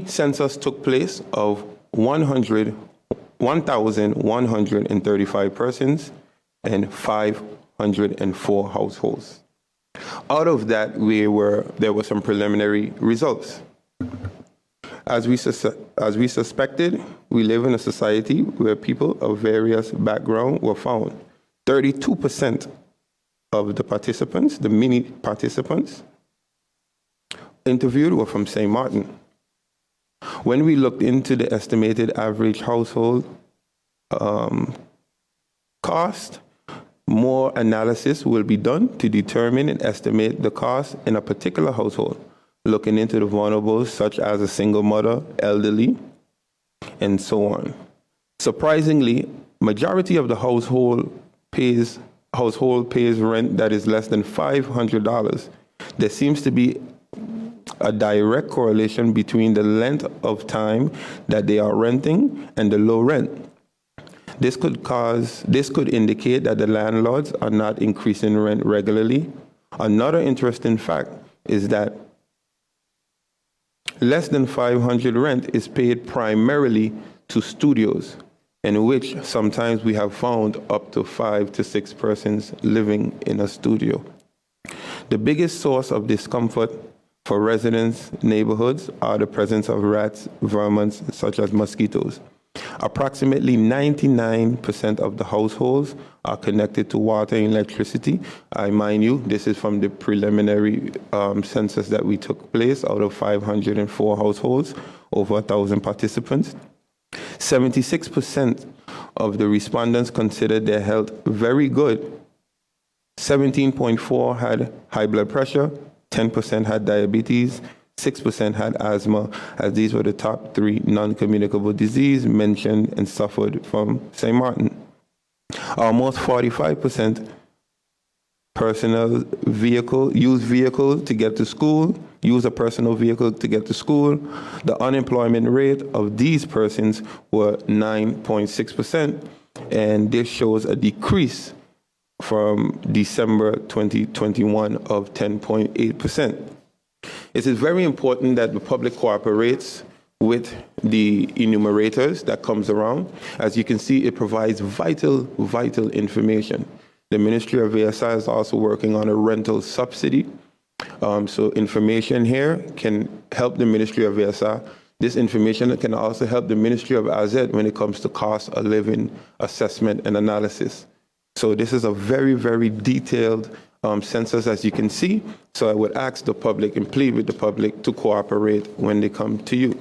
census took place of 1,135 persons and 504 households. Out of that, there were some preliminary results. As we suspected, we live in a society where people of various backgrounds were found. 32% of the participants, the mini participants, interviewed were from St. Maarten. When we looked into the estimated average household cost, more analysis will be done to determine and estimate the cost in a particular household, looking into the vulnerables such as a single mother, elderly, and so on. Surprisingly, majority of the household pays rent that is less than $500. There seems to be a direct correlation between the length of time that they are renting and the low rent. This could indicate that the landlords are not increasing rent regularly. Another interesting fact is that less than $500 rent is paid primarily to studios, in which sometimes we have found up to 5 to 6 persons living in a studio. The biggest source of discomfort for residents' neighborhoods are the presence of rats, vermin such as mosquitoes. Approximately 99% of the households are connected to water and electricity. I mind you, this is from the preliminary census that we took place out of 504 households, over 1,000 participants. 76% of the respondents considered their health very good. 17.4% had high blood pressure, 10% had diabetes, 6% had asthma, as these were the top 3 non-communicable diseases mentioned and suffered from St. Maarten. Almost 45% use vehicle to get to school, use a personal vehicle to get to school. The unemployment rate of these persons were 9.6%, and this shows a decrease from December 2021 of 10.8%. It is very important that the public cooperates with the enumerators that comes around. As you can see, it provides vital information. The Ministry of ASI is also working on a rental subsidy. So information here can help the Ministry of ASI. This information can also help the Ministry of AZ when it comes to cost of living assessment and analysis. So this is a very detailed census, as you can see. So I would ask the public and plead with the public to cooperate when they come to you.